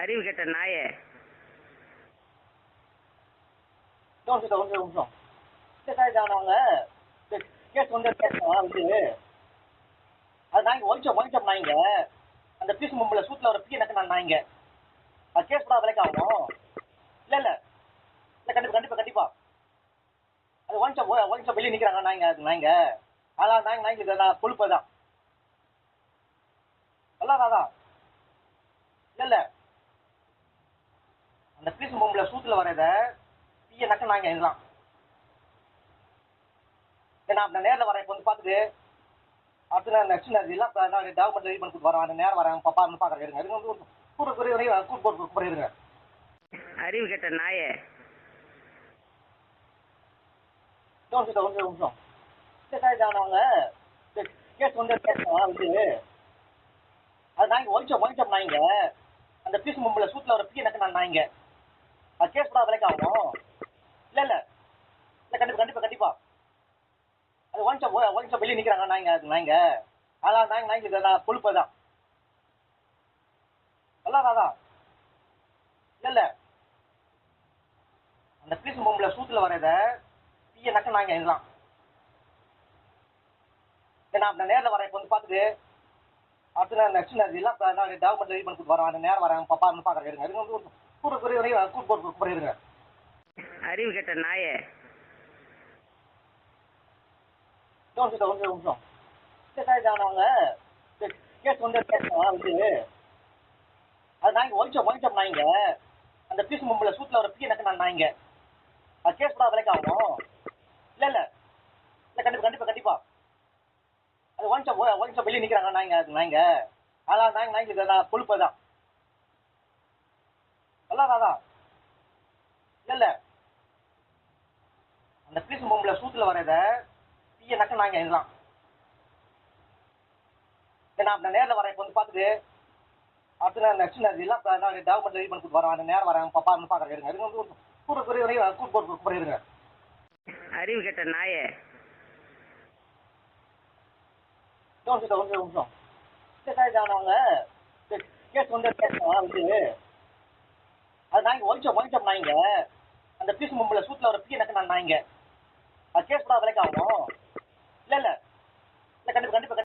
அறிவு கெட்ட நாயே. ஒரு நிமிஷம் அவங்க கேஸ் வந்து அது நாய்ங்க ஒழிச்சோம் நாய்ங்க அந்த பீஸ் மும்பில் சூட்டில் ஒரு பீ எனக்கு நான் நாய்ங்க அது கேஸ் கூட விலைக்கு ஆகும். இல்லை இல்லை இல்லை கண்டிப்பாக அது ஒழிச்சோம் வெளியே நிற்கிறாங்க நாய்ங்க அதான் நாய்க்கு நான் கொழுப்பு தான் அதான் இல்லை அந்த பீஸ் மும்பில் சூட்டில் வரத பீய நக்க நாய்ங்க இதெல்லாம் நான் நேரில் வரேன் இப்போ வந்து பார்த்துட்டு அடுத்து நான் நெக்ஸ்ட் எல்லாம் நான் டாக்குமெண்ட் ரெடி பண்ணி கொடுத்து வரேன் அந்த நேரம் வரேன் பாப்பா பார்க்குறேன் இருங்க வந்து கூட்டு இருங்க. அறிவு கெட்ட நாயே. ஒரு நிமிஷம் அவங்க கேஸ் வந்து அது நாய்ங்க ஒழிச்சோம் நாய்ங்க அந்த பீஸ் மும்பில் சூட்டில் ஒரு பீ எனக்கு நான் நாய்ங்க அது கேஸ் கூட விலைக்கு ஆகும். இல்லை இல்லை இல்லை கண்டிப்பாக அது ஒழிச்சோம் வெளியே நிற்கிறாங்க நாய்ங்க அதான் நாய்க்கு நான் கொழுப்பு தான் அதான் இல்லை அந்த பீஸ் மும்பில் சூட்டில் வரத பீய நக்க நாய்ங்க இதெல்லாம் நான் நேரில் வரேன் இப்போ வந்து பார்த்துட்டு அடுத்து நான் நெக்ஸ்ட் எல்லாம் நான் டாக்குமெண்ட் ரெடி பண்ணி கொடுத்து வரேன் அந்த நேரம் வரேன் பாப்பா பார்க்குறேன் இருங்க வந்து கூட்டு இருங்க. அறிவு கெட்ட நாயே. ஒரு நிமிஷம் அவங்க கேஸ் வந்து அது நாய்ங்க ஒழிச்சோம் நாய்ங்க அந்த பீஸ் மும்பில் சூட்டில் ஒரு பீ எனக்கு நான் நாய்ங்க அது கேஸ் கூட விலைக்கு ஆகும். இல்லை இல்லை இல்லை கண்டிப்பாக அது ஒழிச்சோம் வெளியே நிற்கிறாங்க நாய்ங்க அதான் நாய்க்கு நான் கொழுப்பு தான் அதான் இல்லை அந்த பீஸ் மும்பில் சூட்டில் வரத பீய நக்க நாய்ங்க இதெல்லாம் நான் நேரில் வரேன் இப்போ வந்து பார்த்துட்டு அடுத்து நான் நெக்ஸ்ட் எல்லாம் நான் டாக்குமெண்ட் ரெடி பண்ணி கொடுத்து வரேன் அந்த நேரம் வரேன் பாப்பா பார்க்குறேன் இருங்க வந்து கூட்டு இருங்க. அறிவு கெட்ட நாயே. ஒரு நிமிஷம் அவங்க கேஸ் வந்து அது நாய்ங்க ஒழிச்சோம் நாய்ங்க அந்த பீஸ் மும்பில் சூட்டில் ஒரு பீ எனக்கு நான் நாய்ங்க அது கேஸ் கூட விலைக்கு ஆகும். இல்லை இல்லை இல்லை கண்டிப்பாக